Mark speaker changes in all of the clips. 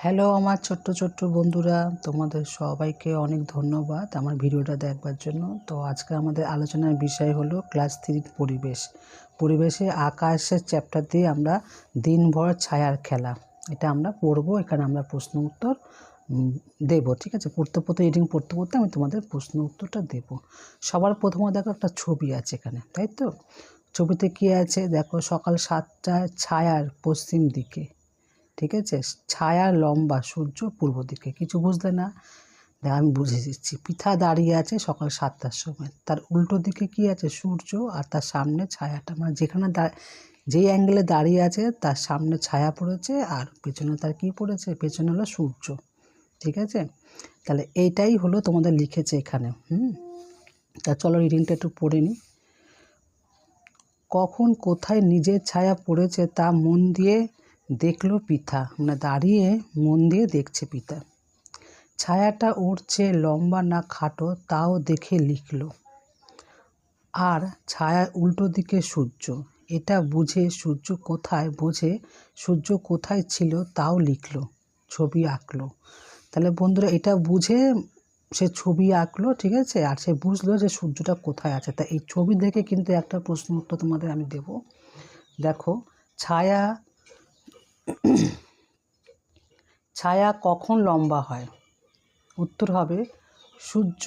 Speaker 1: Hello আমার ছোট্ট ছোট্ট বন্ধুরা, তোমাদের সবাইকে অনেক ধন্যবাদ আমার ভিডিওটা দেখবার জন্য। তো আজকে আমাদের আলোচনার বিষয় হলো ক্লাস 3 পরিবেশে আকাশের চ্যাপ্টার দিয়ে আমরা দিনভর ছায়ার খেলা, এটা আমরা পড়বো। এখানে আমরা প্রশ্ন উত্তর দেবো, ঠিক আছে? পড়তে রিডিং পড়তে আমি তোমাদের প্রশ্ন উত্তরটা দেবো। সবার প্রথমে দেখো একটা ছবি আছে এখানে, তাই তো? ছবিতে কি আছে দেখো, সকাল 7টায় ছায়ার পশ্চিম দিকে, ঠিক আছে? ছায়া লম্বা, সূর্য পূর্ব দিকে। কিছু বুঝলে না? দেখ আমি বুঝিয়ে দিচ্ছি। পৃথা দাঁড়িয়ে আছে সকাল 7টার সময়, তার উল্টো দিকে কি আছে? সূর্য, আর তার সামনে ছায়াটা, মানে যেখানে যেই অ্যাঙ্গেলে দাঁড়িয়ে আছে তার সামনে ছায়া পড়েছে, আর পেছনে তার কি পড়েছে? পেছনে হলো সূর্য, ঠিক আছে? তাহলে এইটাই হলো তোমাদের লিখেছে এখানে। তা চলো রিডিংটা একটু পড়ে নিই। কখন কোথায় নিজের ছায়া পড়েছে তা মন দিয়ে দেখলো পৃথা, মানে দাঁড়িয়ে মন দিয়ে দেখছে পৃথা। ছায়াটা ওর চেয়ে লম্বা না খাটো তাও দেখে লিখল। আর ছায়ার উল্টো দিকে সূর্য, এটা বুঝে সূর্য কোথায় ছিল তাও লিখল, ছবি আঁকলো। তাহলে বন্ধুরা এটা বুঝে সে ছবি আঁকলো, ঠিক আছে? আর সে বুঝলো যে সূর্যটা কোথায় আছে। তা এই ছবি দেখে কিন্তু একটা প্রশ্ন উত্তর তোমাদের আমি দেব। দেখো, ছায়া কখন লম্বা হয়? উত্তর হবে সূর্য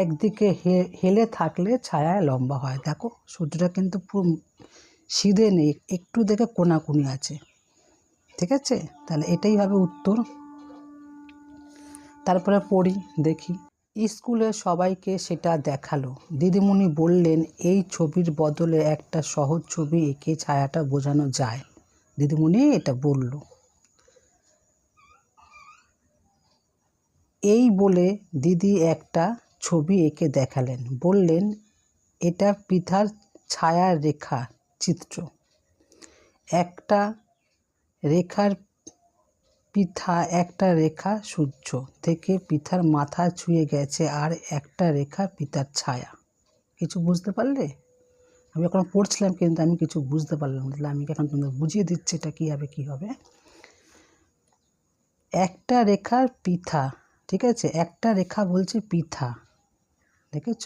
Speaker 1: একদিকে হেলে থাকলে ছায়া লম্বা হয়। দেখো সূর্যটা কিন্তু পুরো সিধে নেই, একটু দেখে কোনাকুনি আছে, ঠিক আছে? তাহলে এটাই হবে উত্তর। তারপরে পড়ি, দেখি। স্কুলে সবাইকে সেটা দেখালো। দিদিমণি বললেন এই ছবির বদলে একটা সহজ ছবি এঁকে ছায়াটা বোঝানো যায়। দিদিমণি এটা বলল। এই বলে দিদি একটা ছবি এঁকে দেখালেন, বললেন এটা পৃথার ছায়ার রেখা চিত্র। একটা রেখার পৃথা, একটা রেখা সূর্য থেকে পৃথার মাথা ছুঁয়ে গেছে, আর একটা রেখা পৃথার ছায়া। কিছু বুঝতে পারলে? আমি এখন পড়ছিলাম কিন্তু আমি কিছু বুঝতে পারলাম না, আমি এখন তোমাদের বুঝিয়ে দিচ্ছি এটা কী হবে। একটা রেখার পৃথা, ঠিক আছে? একটা রেখা বলছে পৃথা, দেখেছ?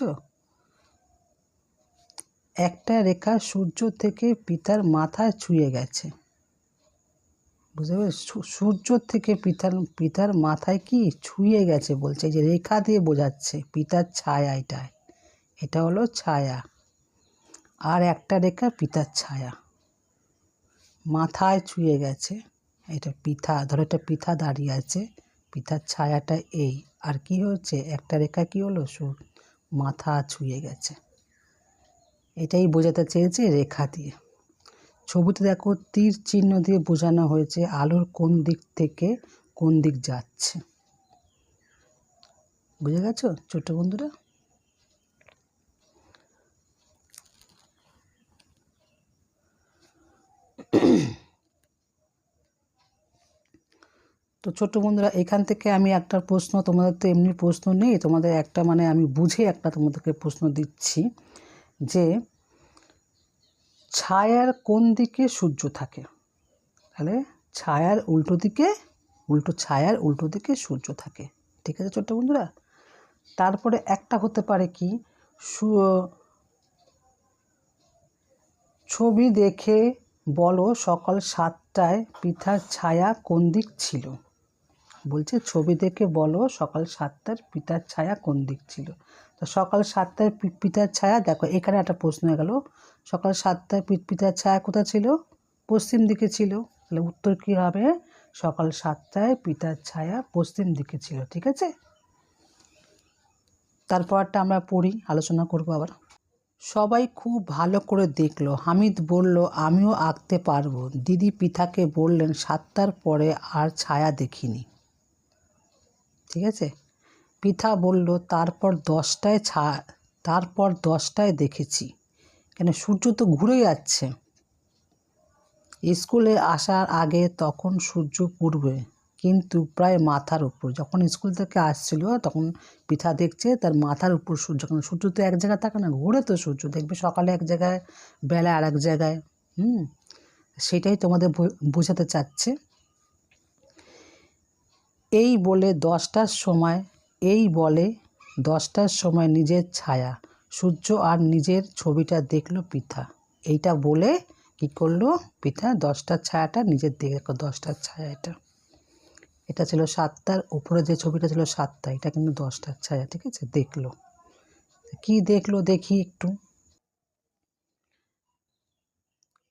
Speaker 1: একটা রেখা সূর্য থেকে পৃথার মাথায় ছুঁয়ে গেছে, বুঝতে পেরেছ? সূর্য থেকে পৃথার মাথায় কি ছুঁয়ে গেছে বলছে, এই যে রেখা দিয়ে বোঝাচ্ছে পৃথার ছায়া, এটা হলো ছায়া। আর একটা রেখা পৃথার ছায়া মাথায় ছুঁয়ে গেছে, এটা পৃথা। ধরো এটা পৃথা দাঁড়িয়ে আছে, পৃথার ছায়াটা এই, আর কি হচ্ছে? একটা রেখা কি হলো? মাথা ছুঁয়ে গেছে। এটাই বোঝাতে চেয়েছে রেখা দিয়ে। ছবিতে দেখো তীর চিহ্ন দিয়ে বোঝানো হয়েছে আলোর কোন দিক থেকে কোন দিক যাচ্ছে। বুঝে গেছো ছোট্ট বন্ধুরা? তো ছোট্ট বন্ধুরা, এখান থেকে আমি একটা প্রশ্ন, তোমাদের তো এমনি প্রশ্ন নেই, তোমাদের একটা মানে আমি বুঝে একটা তোমাদেরকে প্রশ্ন দিচ্ছি যে ছায়ার কোন দিকে সূর্য থাকে? তাহলে ছায়ার উল্টো দিকে সূর্য থাকে, ঠিক আছে ছোট্ট বন্ধুরা? তারপরে একটা হতে পারে কি, ছবি দেখে বলো সকাল 7টায় পৃথার ছায়া কোন দিক ছিল। বলছে ছবি দেখে বলো সকাল 7টার পৃথার ছায়া কোন দিক ছিল। তো সকাল 7টায় পৃথার ছায়া, দেখো এখানে একটা প্রশ্ন হয়ে গেল, সকাল 7টায় পৃথার ছায়া কোথায় ছিল? পশ্চিম দিকে ছিল। তাহলে উত্তর কী হবে? সকাল 7টায় পৃথার ছায়া পশ্চিম দিকে ছিল, ঠিক আছে? তারপরটা আমরা পড়ি, আলোচনা করব আবার। সবাই খুব ভালো করে দেখলো। হামিদ বলল আমিও আঁকতে পারবো। দিদি পৃথাকে বললেন 7টার পরে আর ছায়া দেখিনি, ঠিক আছে? পৃথা বলল তারপর 10টায় দেখেছি। কেন? সূর্য তো ঘুরে যাচ্ছে। স্কুলে আসার আগে তখন সূর্য পূর্বে, কিন্তু প্রায় মাথার উপর। যখন স্কুল থেকে আসছিল তখন পৃথা দেখছে তার মাথার উপর সূর্য, কারণ সূর্য তো এক জায়গায় থাকে না, ঘুরে তো সূর্য, দেখবে সকালে এক জায়গায়, বেলা আর এক জায়গায়। সেটাই তোমাদের বোঝাতে চাচ্ছে। এই বলে 10টার সময় নিজের ছায়া সূর্য আর নিজের ছবিটা দেখলো পৃথা। এইটা বলে কি করলো পৃথা 10টার ছায়াটা নিজের দেখলো, 10টার ছায়া এটা ছিল 7টার উপরে যে ছবিটা ছিল 7টা, এটা কিন্তু 10টার ছায়া। ঠিক আছে, দেখলো কি দেখলো দেখি একটু।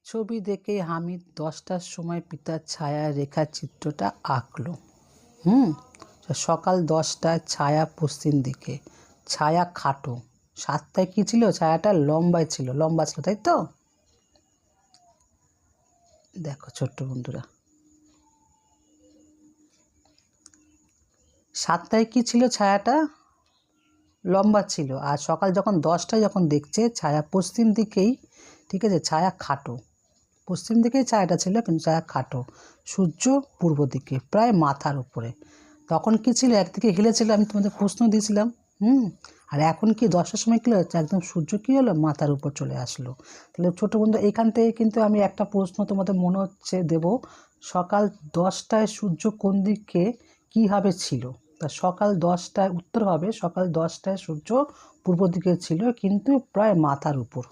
Speaker 1: ছবি দেখে হামিদ 10টার সময় পিতার ছায়া রেখার চিত্রটা আঁকলো। সকাল 10টায় ছায়া পশ্চিম দিকে, ছায়া খাটো। 7টায় কি ছিল, ছায়াটা লম্বা ছিল, তাই তো? দেখো ছোট্ট বন্ধুরা, 7টায় কি ছিল, ছায়াটা লম্বা ছিল। আর সকাল যখন 10টায় যখন দেখছে ছায়া পশ্চিম দিকেই, ঠিক আছে, ছায়া খাটো। পশ্চিম দিকেই ছায়াটা ছিল, কিন্তু ছায়া খাটো। সূর্য পূর্ব দিকে, প্রায় মাথার উপরে। তখন কি ছিল, একদিকে হিলেছিল, আমি তোমাদের প্রশ্ন দিয়েছিলাম। আর এখন কি 10টার সময় কী হচ্ছে, একদম সূর্য কী হলো, মাথার উপর চলে আসলো। তাহলে ছোটো বন্ধু, এখান থেকে কিন্তু আমি একটা প্রশ্ন তোমাদের মনে হচ্ছে দেব, সকাল 10টায় সূর্য কোন দিকে কীভাবে ছিল। তা সকাল 10টায় উত্তর হবে, সকাল 10টায় সূর্য পূর্ব দিকে ছিল, কিন্তু প্রায় মাথার উপর।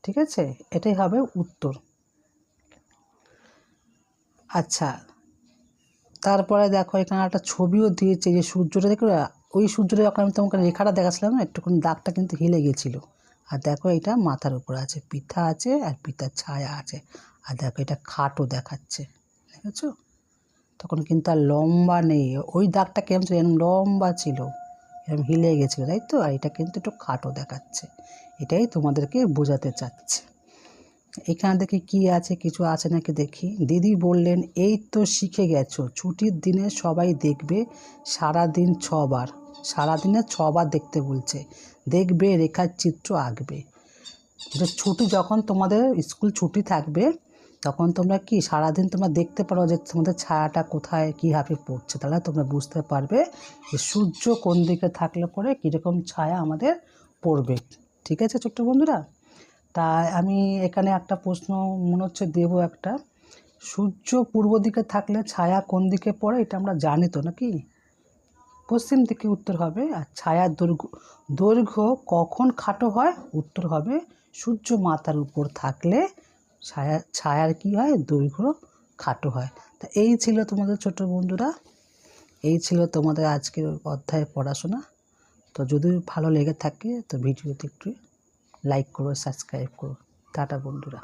Speaker 1: ঠিক আছে, এটাই হবে উত্তর। আচ্ছা, তারপরে দেখো এখানে একটা ছবিও দিয়েছে, যে সূর্যটা দেখো, ওই সূর্যটা যখন আমি তোমাকে রেখাটা দেখাচ্ছিলাম না, একটুখানি দাগটা কিন্তু হিলে গেছিলো। আর দেখো এটা মাথার উপর আছে, পৃথা আছে, আর পৃথার ছায়া আছে। আর দেখো এটা খাটো দেখাচ্ছে, দেখেছো? তখন কিন্তু আর লম্বা নেই, ওই দাগটা কেমন ছিল, এরকম লম্বা ছিল, এরকম হিলে গেছিলো, তাই তো? আর এটা কিন্তু একটু খাটো দেখাচ্ছে। এটাই তোমাদেরকে বোঝাতে চাচ্ছে। এখানে দেখি কি আছে, কিছু আছে নাকি দেখি। দিদি বললেন, এই তো শিখে গেছো, ছুটির দিনে সবাই দেখবে সারাদিন 6বার, সারাদিনে 6বার দেখতে বলছে, দেখবে রেখার চিত্র আঁকবে। যে ছুটি, যখন তোমাদের স্কুল ছুটি থাকবে তখন তোমরা কি সারাদিন তোমরা দেখতে পারো যে তোমাদের ছায়াটা কোথায় কীভাবে পড়ছে, তাহলে তোমরা বুঝতে পারবে যে সূর্য কোন দিকে থাকলে পরে কীরকম ছায়া আমাদের পড়বে। ঠিক আছে ছোট্ট বন্ধুরা, তাই আমি এখানে একটা প্রশ্ন মনে হচ্ছে দেবো একটা। সূর্য পূর্ব দিকে থাকলে ছায়া কোন দিকে পড়ে, এটা আমরা জানি তো নাকি? পশ্চিম দিকে উত্তর হবে। আর ছায়ার দৈর্ঘ্য কখন খাটো হয়, উত্তর হবে সূর্য মাথার উপর থাকলে ছায়ার কি হয়, দৈর্ঘ্য খাটো হয়। তা এই ছিল তোমাদের ছোট বন্ধুরা, এই ছিল তোমাদের আজকের অধ্যায়ে পড়াশোনা। তো যদি ভালো লেগে থাকে তো ভিডিওতে একটু লাইক করো, সাবস্ক্রাইব করো। টাটা বন্ধুরা।